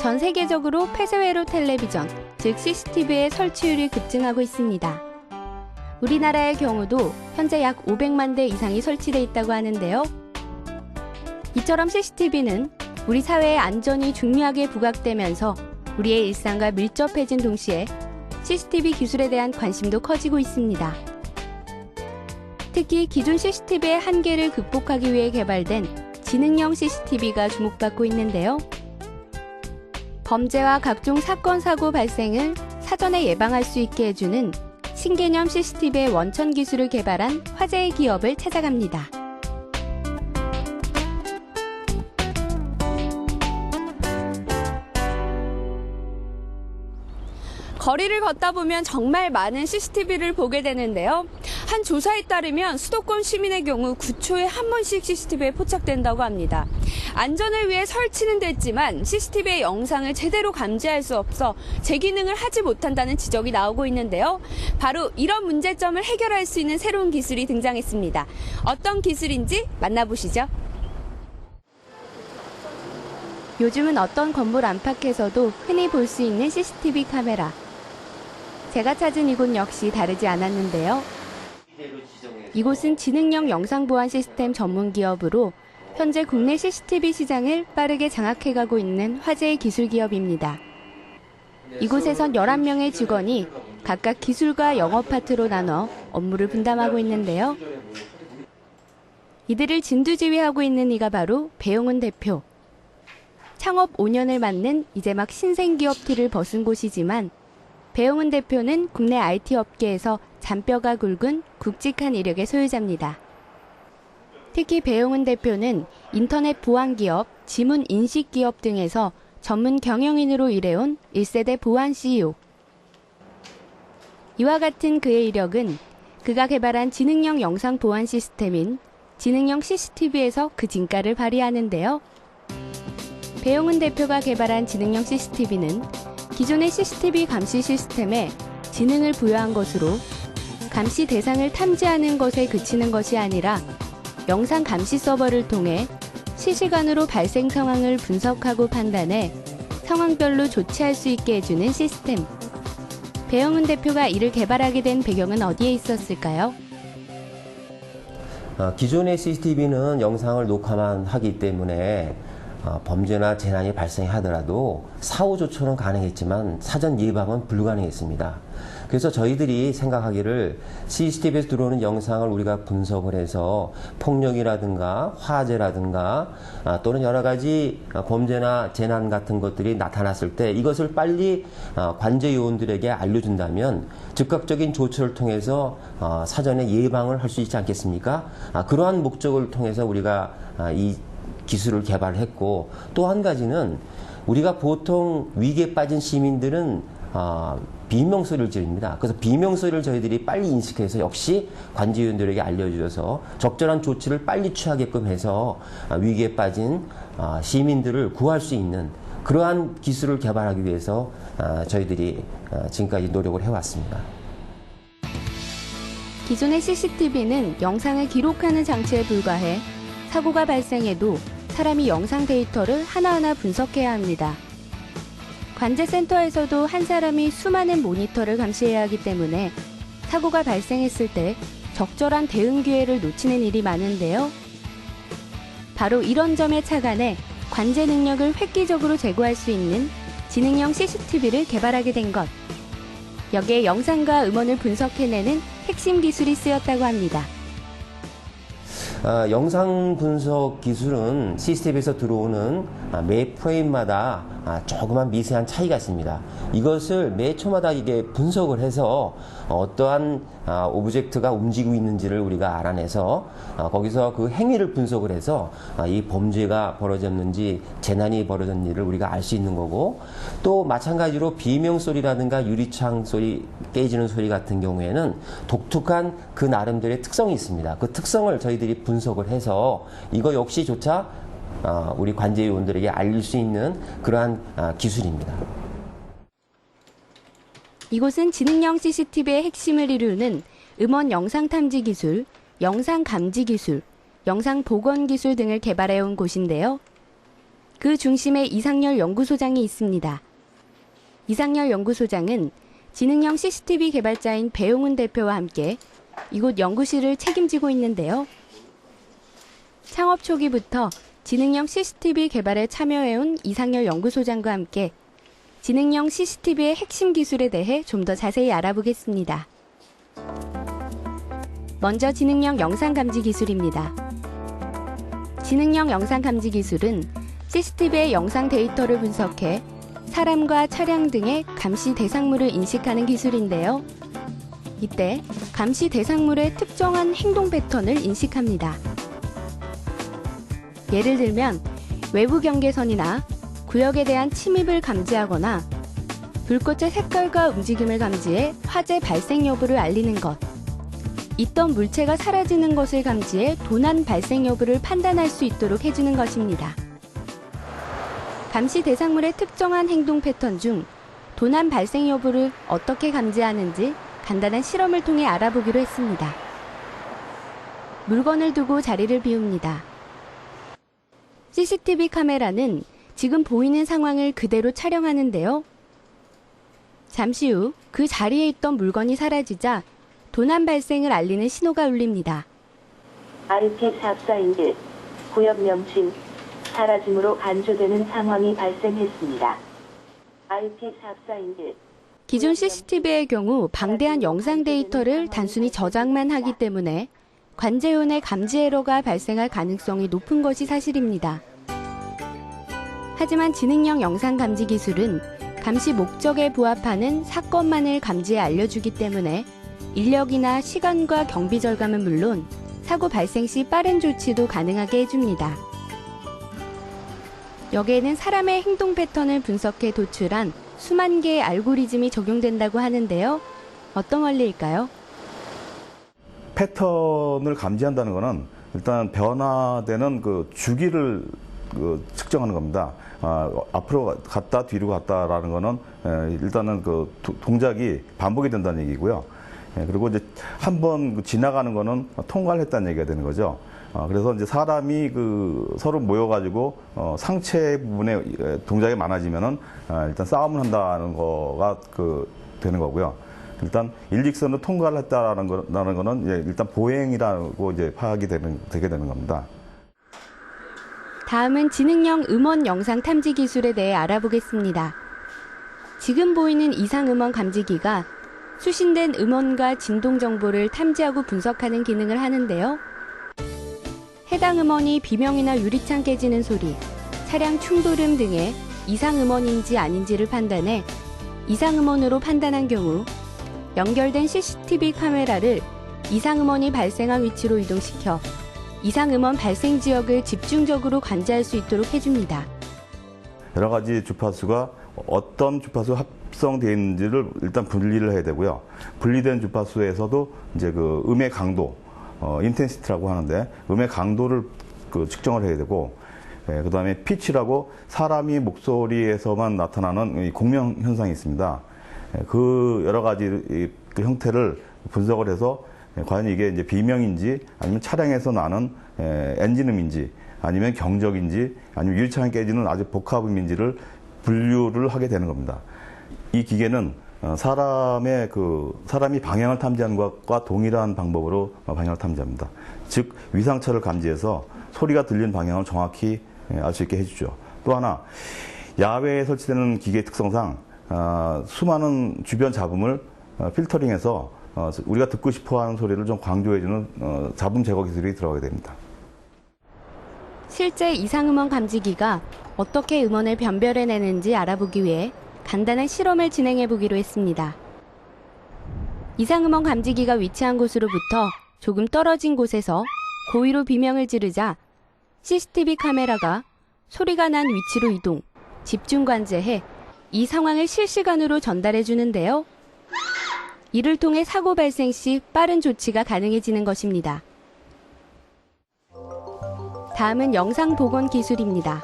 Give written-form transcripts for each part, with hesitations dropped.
전 세계적으로 폐쇄회로 텔레비전, 즉 CCTV의 설치율이 급증하고 있습니다. 우리나라의 경우도 현재 약 500만 대 이상이 설치돼 있다고 하는데요. 이처럼 CCTV는 우리 사회의 안전이 중요하게 부각되면서 우리의 일상과 밀접해진 동시에 CCTV 기술에 대한 관심도 커지고 있습니다. 특히 기존 CCTV의 한계를 극복하기 위해 개발된 지능형 CCTV가 주목받고 있는데요. 범죄와 각종 사건, 사고 발생을 사전에 예방할 수 있게 해주는 신개념 CCTV의 원천 기술을 개발한 화제의 기업을 찾아갑니다. 거리를 걷다 보면 정말 많은 CCTV를 보게 되는데요. 한 조사에 따르면 수도권 시민의 경우 9초에 한 번씩 CCTV에 포착된다고 합니다. 안전을 위해 설치는 됐지만 CCTV의 영상을 제대로 감지할 수 없어 제 기능을 하지 못한다는 지적이 나오고 있는데요. 바로 이런 문제점을 해결할 수 있는 새로운 기술이 등장했습니다. 어떤 기술인지 만나보시죠. 요즘은 어떤 건물 안팎에서도 흔히 볼 수 있는 CCTV 카메라. 제가 찾은 이곳 역시 다르지 않았는데요. 이곳은 지능형 영상보안 시스템 전문 기업으로 현재 국내 CCTV 시장을 빠르게 장악해가고 있는 화제의 기술 기업입니다. 이곳에선 11명의 직원이 각각 기술과 영업 파트로 나눠 업무를 분담하고 있는데요. 이들을 진두지휘하고 있는 이가 바로 배용훈 대표. 창업 5년을 맞는 이제 막 신생기업 티를 벗은 곳이지만 배용훈 대표는 국내 IT 업계에서 잔뼈가 굵은 굵직한 이력의 소유자입니다. 특히 배용훈 대표는 인터넷 보안 기업, 지문 인식 기업 등에서 전문 경영인으로 일해온 1세대 보안 CEO. 이와 같은 그의 이력은 그가 개발한 지능형 영상 보안 시스템인 지능형 CCTV에서 그 진가를 발휘하는데요. 배용훈 대표가 개발한 지능형 CCTV는 기존의 CCTV 감시 시스템에 지능을 부여한 것으로 감시 대상을 탐지하는 것에 그치는 것이 아니라 영상 감시 서버를 통해 실시간으로 발생 상황을 분석하고 판단해 상황별로 조치할 수 있게 해주는 시스템. 배용훈 대표가 이를 개발하게 된 배경은 어디에 있었을까요? 기존의 CCTV는 영상을 녹화만 하기 때문에 범죄나 재난이 발생하더라도 사후 조처는 가능했지만 사전 예방은 불가능했습니다. 그래서 저희들이 생각하기를 CCTV에서 들어오는 영상을 우리가 분석을 해서 폭력이라든가 화재라든가 또는 여러 가지 범죄나 재난 같은 것들이 나타났을 때 이것을 빨리 관제 요원들에게 알려준다면 즉각적인 조처를 통해서 사전에 예방을 할 수 있지 않겠습니까? 그러한 목적을 통해서 우리가 이 기술을 개발했고, 또 한 가지는 우리가 보통 위기에 빠진 시민들은 비명소리를 지릅니다. 그래서 비명소리를 저희들이 빨리 인식해서 역시 관제위원들에게 알려주셔서 적절한 조치를 빨리 취하게끔 해서 위기에 빠진 시민들을 구할 수 있는 그러한 기술을 개발하기 위해서 저희들이 지금까지 노력을 해왔습니다. 기존의 CCTV는 영상을 기록하는 장치에 불과해 사고가 발생해도 사람이 영상 데이터를 하나하나 분석해야 합니다. 관제센터에서도 한 사람이 수많은 모니터를 감시해야 하기 때문에 사고가 발생했을 때 적절한 대응 기회를 놓치는 일이 많은데요. 바로 이런 점에 착안해 관제 능력을 획기적으로 제고할 수 있는 지능형 CCTV를 개발하게 된 것. 여기에 영상과 음원을 분석해내는 핵심 기술이 쓰였다고 합니다. 영상 분석 기술은 CCTV에서 들어오는 매 프레임마다 조그만 미세한 차이가 있습니다. 이것을 매 초마다 이게 분석을 해서 어떠한 오브젝트가 움직이고 있는지를 우리가 알아내서 거기서 그 행위를 분석을 해서 이 범죄가 벌어졌는지 재난이 벌어진 일을 우리가 알 수 있는 거고, 또 마찬가지로 비명소리라든가 유리창 소리, 깨지는 소리 같은 경우에는 독특한 그 나름대로의 특성이 있습니다. 그 특성을 저희들이 분석을 해서 이거 역시조차 우리 관제위원들에게 알릴 수 있는 그러한 기술입니다. 이곳은 지능형 CCTV의 핵심을 이루는 음원 영상 탐지 기술, 영상 감지 기술, 영상 복원 기술 등을 개발해온 곳인데요. 그 중심에 이상열 연구소장이 있습니다. 이상열 연구소장은 지능형 CCTV 개발자인 배용훈 대표와 함께 이곳 연구실을 책임지고 있는데요. 창업 초기부터 지능형 CCTV 개발에 참여해온 이상열 연구소장과 함께 지능형 CCTV의 핵심 기술에 대해 좀 더 자세히 알아보겠습니다. 먼저 지능형 영상 감지 기술입니다. 지능형 영상 감지 기술은 CCTV의 영상 데이터를 분석해 사람과 차량 등의 감시 대상물을 인식하는 기술인데요. 이때 감시 대상물의 특정한 행동 패턴을 인식합니다. 예를 들면 외부 경계선이나 구역에 대한 침입을 감지하거나 불꽃의 색깔과 움직임을 감지해 화재 발생 여부를 알리는 것, 있던 물체가 사라지는 것을 감지해 도난 발생 여부를 판단할 수 있도록 해주는 것입니다. 감시 대상물의 특정한 행동 패턴 중 도난 발생 여부를 어떻게 감지하는지 간단한 실험을 통해 알아보기로 했습니다. 물건을 두고 자리를 비웁니다. CCTV 카메라는 지금 보이는 상황을 그대로 촬영하는데요. 잠시 후 그 자리에 있던 물건이 사라지자 도난 발생을 알리는 신호가 울립니다. RP-4411 구역 명칭 사라짐으로 간주되는 상황이 발생했습니다. RP-4411 기존 CCTV의 경우 방대한 영상 데이터를 단순히 저장만 하기 때문에 관제원의 감지 에러가 발생할 가능성이 높은 것이 사실입니다. 하지만 지능형 영상 감지 기술은 감시 목적에 부합하는 사건만을 감지해 알려주기 때문에 인력이나 시간과 경비 절감은 물론 사고 발생 시 빠른 조치도 가능하게 해줍니다. 여기에는 사람의 행동 패턴을 분석해 도출한 수만 개의 알고리즘이 적용된다고 하는데요. 어떤 원리일까요? 패턴을 감지한다는 것은 일단 변화되는 그 주기를 측정하는 겁니다. 앞으로 갔다 뒤로 갔다라는 것은 일단은 그 동작이 반복이 된다는 얘기고요. 그리고 이제 한번 지나가는 거는 통과를 했다는 얘기가 되는 거죠. 그래서 이제 사람이 서로 모여가지고 상체 부분에 동작이 많아지면은 일단 싸움을 한다는 거가 되는 거고요. 일단 일직선으로 통과를 했다라는 거는 일단 보행이라고 이제 파악이 되게 되는 겁니다. 다음은 지능형 음원 영상 탐지 기술에 대해 알아보겠습니다. 지금 보이는 이상 음원 감지기가 수신된 음원과 진동 정보를 탐지하고 분석하는 기능을 하는데요. 해당 음원이 비명이나 유리창 깨지는 소리, 차량 충돌음 등의 이상 음원인지 아닌지를 판단해 이상 음원으로 판단한 경우 연결된 CCTV 카메라를 이상 음원이 발생한 위치로 이동시켜 이상 음원 발생 지역을 집중적으로 관찰할 수 있도록 해줍니다. 여러 가지 주파수가 어떤 주파수 합성되어 있는지를 일단 분리를 해야 되고요. 분리된 주파수에서도 이제 음의 강도, 인텐시티라고 하는데 음의 강도를 측정을 해야 되고, 그 다음에 피치라고 사람이 목소리에서만 나타나는 공명 현상이 있습니다. 그 여러 가지 그 형태를 분석을 해서 과연 이게 이제 비명인지 아니면 차량에서 나는 엔진음인지 아니면 경적인지 아니면 유리창이 깨지는 아주 복합음인지를 분류를 하게 되는 겁니다. 이 기계는 사람이 방향을 탐지하는 것과 동일한 방법으로 방향을 탐지합니다. 즉 위상처를 감지해서 소리가 들리는 방향을 정확히 알 수 있게 해주죠. 또 하나 야외에 설치되는 기계의 특성상 수많은 주변 잡음을 필터링해서 우리가 듣고 싶어하는 소리를 좀 강조해주는 잡음 제거 기술이 들어가게 됩니다. 실제 이상음원 감지기가 어떻게 음원을 변별해내는지 알아보기 위해 간단한 실험을 진행해보기로 했습니다. 이상음원 감지기가 위치한 곳으로부터 조금 떨어진 곳에서 고의로 비명을 지르자 CCTV 카메라가 소리가 난 위치로 이동, 집중 관제해 이 상황을 실시간으로 전달해 주는데요. 이를 통해 사고 발생 시 빠른 조치가 가능해지는 것입니다. 다음은 영상 복원 기술입니다.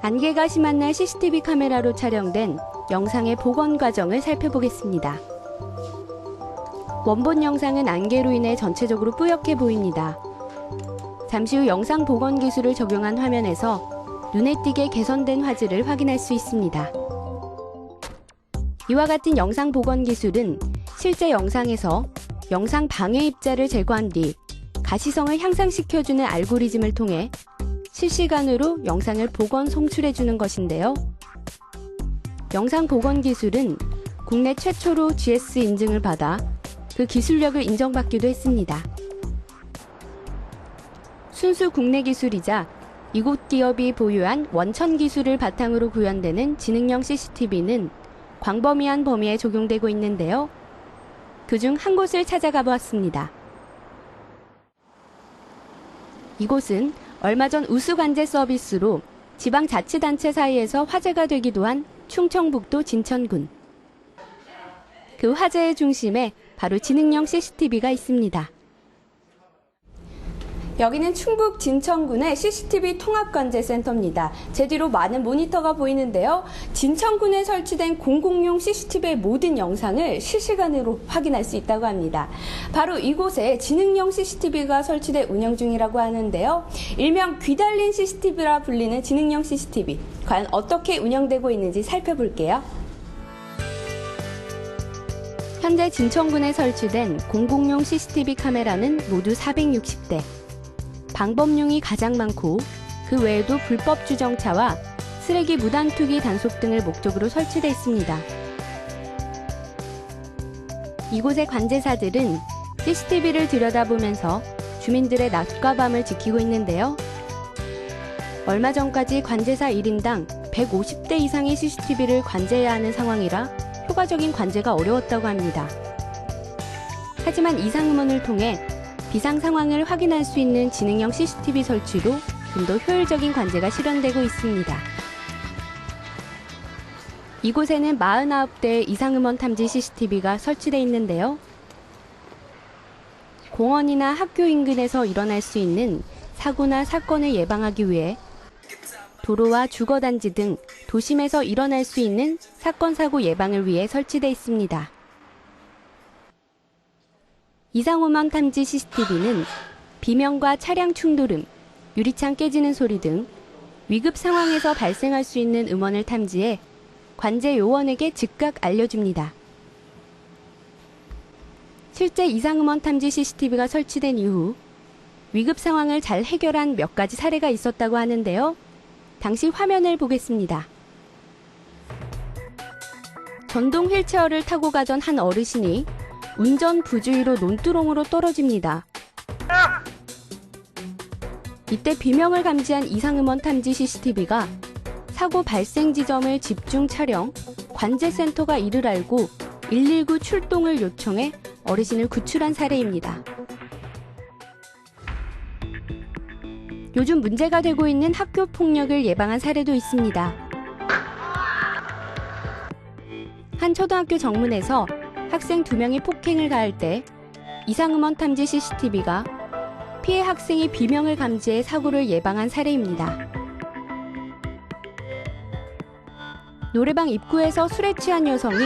안개가 심한 날 CCTV 카메라로 촬영된 영상의 복원 과정을 살펴보겠습니다. 원본 영상은 안개로 인해 전체적으로 뿌옇게 보입니다. 잠시 후 영상 복원 기술을 적용한 화면에서 눈에 띄게 개선된 화질을 확인할 수 있습니다. 이와 같은 영상 복원 기술은 실제 영상에서 영상 방해 입자를 제거한 뒤 가시성을 향상시켜주는 알고리즘을 통해 실시간으로 영상을 복원 송출해주는 것인데요. 영상 복원 기술은 국내 최초로 GS 인증을 받아 그 기술력을 인정받기도 했습니다. 순수 국내 기술이자 이곳 기업이 보유한 원천 기술을 바탕으로 구현되는 지능형 CCTV는 광범위한 범위에 적용되고 있는데요. 그중 한 곳을 찾아가 보았습니다. 이곳은 얼마 전 우수관제 서비스로 지방자치단체 사이에서 화제가 되기도 한 충청북도 진천군. 그 화제의 중심에 바로 지능형 CCTV가 있습니다. 여기는 충북 진천군의 CCTV 통합관제센터입니다. 제 뒤로 많은 모니터가 보이는데요. 진천군에 설치된 공공용 CCTV의 모든 영상을 실시간으로 확인할 수 있다고 합니다. 바로 이곳에 지능형 CCTV가 설치돼 운영 중이라고 하는데요. 일명 귀달린 CCTV라 불리는 지능형 CCTV. 과연 어떻게 운영되고 있는지 살펴볼게요. 현재 진천군에 설치된 공공용 CCTV 카메라는 모두 460대. 방범용이 가장 많고 그 외에도 불법 주정차와 쓰레기 무단 투기 단속 등을 목적으로 설치되어 있습니다. 이곳의 관제사들은 CCTV를 들여다보면서 주민들의 낮과 밤을 지키고 있는데요. 얼마 전까지 관제사 1인당 150대 이상의 CCTV를 관제해야 하는 상황이라 효과적인 관제가 어려웠다고 합니다. 하지만 이 상문을 통해 비상 상황을 확인할 수 있는 지능형 CCTV 설치로 좀 더 효율적인 관제가 실현되고 있습니다. 이곳에는 49대의 이상음원 탐지 CCTV가 설치되어 있는데요. 공원이나 학교 인근에서 일어날 수 있는 사고나 사건을 예방하기 위해 도로와 주거단지 등 도심에서 일어날 수 있는 사건, 사고 예방을 위해 설치되어 있습니다. 이상음원 탐지 CCTV는 비명과 차량 충돌음, 유리창 깨지는 소리 등 위급 상황에서 발생할 수 있는 음원을 탐지해 관제 요원에게 즉각 알려줍니다. 실제 이상음원 탐지 CCTV가 설치된 이후 위급 상황을 잘 해결한 몇 가지 사례가 있었다고 하는데요. 당시 화면을 보겠습니다. 전동 휠체어를 타고 가던 한 어르신이 운전 부주의로 논두렁으로 떨어집니다. 이때 비명을 감지한 이상음원 탐지 CCTV가 사고 발생 지점을 집중 촬영, 관제센터가 이를 알고 119 출동을 요청해 어르신을 구출한 사례입니다. 요즘 문제가 되고 있는 학교 폭력을 예방한 사례도 있습니다. 한 초등학교 정문에서 학생 2명이 폭행을 가할 때 이상음원 탐지 CCTV가 피해 학생이 비명을 감지해 사고를 예방한 사례입니다. 노래방 입구에서 술에 취한 여성이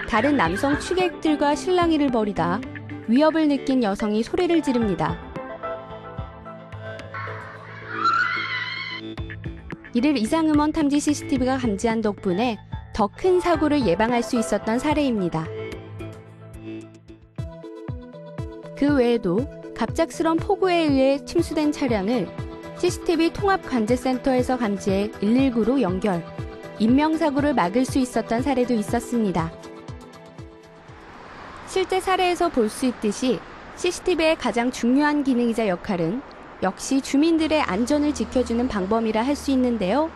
다른 남성 취객들과 실랑이를 벌이다 위협을 느낀 여성이 소리를 지릅니다. 이를 이상음원 탐지 CCTV가 감지한 덕분에 더 큰 사고를 예방할 수 있었던 사례입니다. 그 외에도 갑작스런 폭우에 의해 침수된 차량을 CCTV 통합관제센터에서 감지해 119로 연결, 인명사고를 막을 수 있었던 사례도 있었습니다. 실제 사례에서 볼 수 있듯이 CCTV의 가장 중요한 기능이자 역할은 역시 주민들의 안전을 지켜주는 방법이라 할 수 있는데요.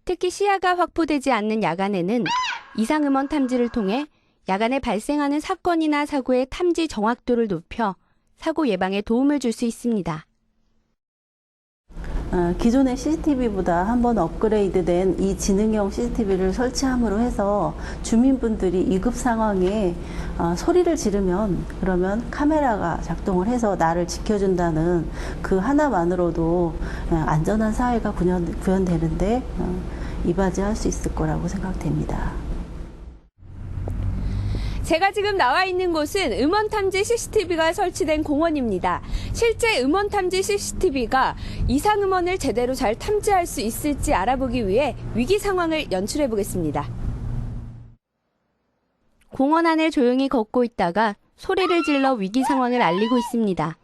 특히 시야가 확보되지 않는 야간에는 이상음원 탐지를 통해 야간에 발생하는 사건이나 사고의 탐지 정확도를 높여 사고 예방에 도움을 줄 수 있습니다. 기존의 CCTV보다 한번 업그레이드된 이 지능형 CCTV를 설치함으로 해서 주민분들이 위급 상황에 소리를 지르면 그러면 카메라가 작동을 해서 나를 지켜준다는 그 하나만으로도 안전한 사회가 구현되는데 이바지할 수 있을 거라고 생각됩니다. 제가 지금 나와 있는 곳은 음원 탐지 CCTV가 설치된 공원입니다. 실제 음원 탐지 CCTV가 이상 음원을 제대로 잘 탐지할 수 있을지 알아보기 위해 위기 상황을 연출해 보겠습니다. 공원 안을 조용히 걷고 있다가 소리를 질러 위기 상황을 알리고 있습니다.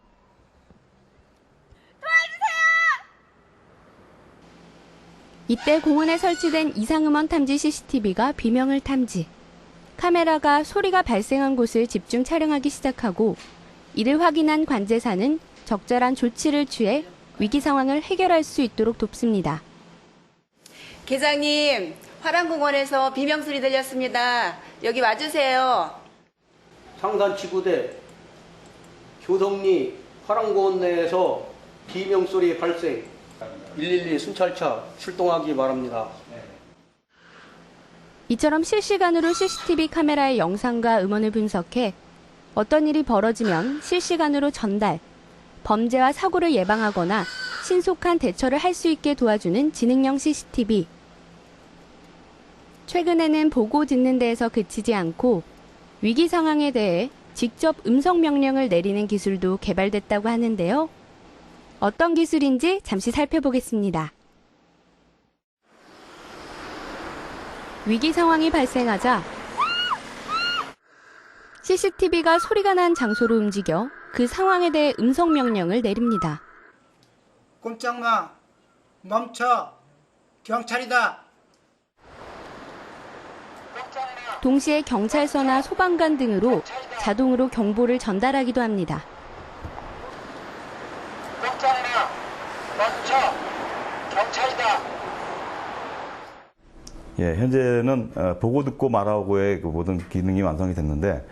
이때 공원에 설치된 이상음원 탐지 CCTV가 비명을 탐지. 카메라가 소리가 발생한 곳을 집중 촬영하기 시작하고 이를 확인한 관제사는 적절한 조치를 취해 위기 상황을 해결할 수 있도록 돕습니다. 계장님, 화랑공원에서 비명소리 들렸습니다. 여기 와주세요. 상산지구대 교동리 화랑공원 내에서 비명소리 발생 112 순찰차 출동하기 바랍니다. 이처럼 실시간으로 CCTV 카메라의 영상과 음원을 분석해 어떤 일이 벌어지면 실시간으로 전달, 범죄와 사고를 예방하거나 신속한 대처를 할 수 있게 도와주는 지능형 CCTV. 최근에는 보고 듣는 데에서 그치지 않고 위기 상황에 대해 직접 음성 명령을 내리는 기술도 개발됐다고 하는데요. 어떤 기술인지 잠시 살펴보겠습니다. 위기 상황이 발생하자 CCTV가 소리가 난 장소로 움직여 그 상황에 대해 음성 명령을 내립니다. 꼼짝마, 멈춰, 경찰이다. 동시에 경찰서나 소방관 등으로 자동으로 경보를 전달하기도 합니다. 꼼짝마, 멈춰, 경찰이다. 예, 현재는 보고 듣고 말하고의 그 모든 기능이 완성이 됐는데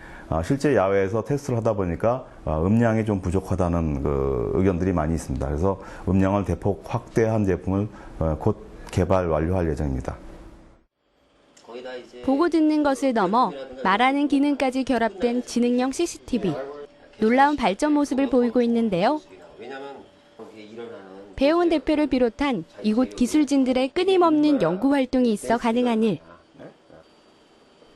실제 야외에서 테스트를 하다 보니까 음량이 좀 부족하다는 그 의견들이 많이 있습니다. 그래서 음량을 대폭 확대한 제품을 곧 개발 완료할 예정입니다. 보고 듣는 것을 넘어 말하는 기능까지 결합된 지능형 CCTV. 놀라운 발전 모습을 보이고 있는데요. 배용훈 대표를 비롯한 이곳 기술진들의 끊임없는 연구 활동이 있어 가능한 일.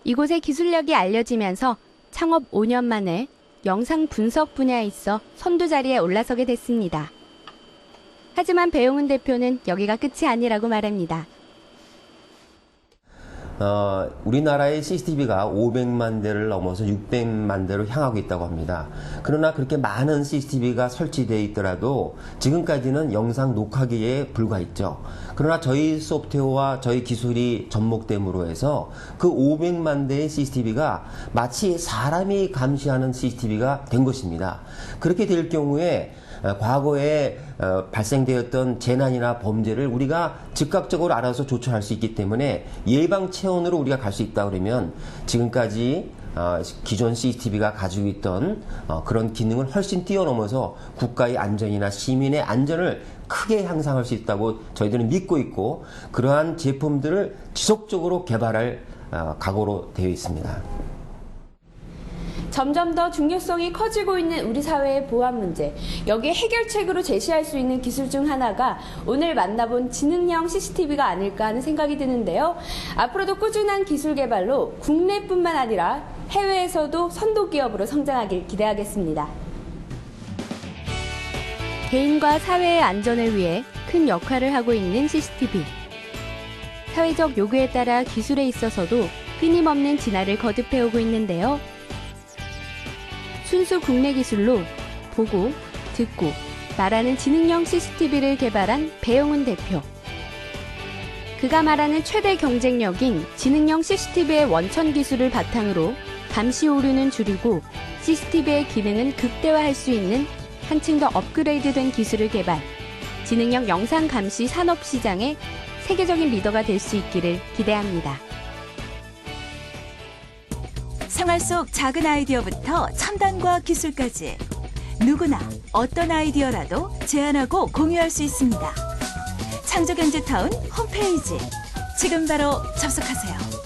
이곳의 기술력이 알려지면서 창업 5년 만에 영상 분석 분야에 있어 선두 자리에 올라서게 됐습니다. 하지만 배용훈 대표는 여기가 끝이 아니라고 말합니다. 우리나라의 CCTV가 500만 대를 넘어서 600만 대로 향하고 있다고 합니다. 그러나 그렇게 많은 CCTV가 설치되어 있더라도 지금까지는 영상 녹화기에 불과했죠. 그러나 저희 소프트웨어와 저희 기술이 접목됨으로 해서 그 500만 대의 CCTV가 마치 사람이 감시하는 CCTV가 된 것입니다. 그렇게 될 경우에 과거에 발생되었던 재난이나 범죄를 우리가 즉각적으로 알아서 조처할 수 있기 때문에 예방 차원으로 우리가 갈 수 있다 그러면 지금까지 기존 CCTV가 가지고 있던 그런 기능을 훨씬 뛰어넘어서 국가의 안전이나 시민의 안전을 크게 향상할 수 있다고 저희들은 믿고 있고 그러한 제품들을 지속적으로 개발할 각오로 되어 있습니다. 점점 더 중요성이 커지고 있는 우리 사회의 보안 문제. 여기에 해결책으로 제시할 수 있는 기술 중 하나가 오늘 만나본 지능형 CCTV가 아닐까 하는 생각이 드는데요. 앞으로도 꾸준한 기술 개발로 국내뿐만 아니라 해외에서도 선도 기업으로 성장하길 기대하겠습니다. 개인과 사회의 안전을 위해 큰 역할을 하고 있는 CCTV. 사회적 요구에 따라 기술에 있어서도 끊임없는 진화를 거듭해오고 있는데요. 순수 국내 기술로 보고, 듣고, 말하는 지능형 CCTV를 개발한 배용훈 대표. 그가 말하는 최대 경쟁력인 지능형 CCTV의 원천 기술을 바탕으로 감시 오류는 줄이고 CCTV의 기능은 극대화할 수 있는 한층 더 업그레이드된 기술을 개발, 지능형 영상 감시 산업 시장의 세계적인 리더가 될 수 있기를 기대합니다. 생활 속 작은 아이디어부터 첨단과 기술까지 누구나 어떤 아이디어라도 제안하고 공유할 수 있습니다. 창조경제타운 홈페이지 지금 바로 접속하세요.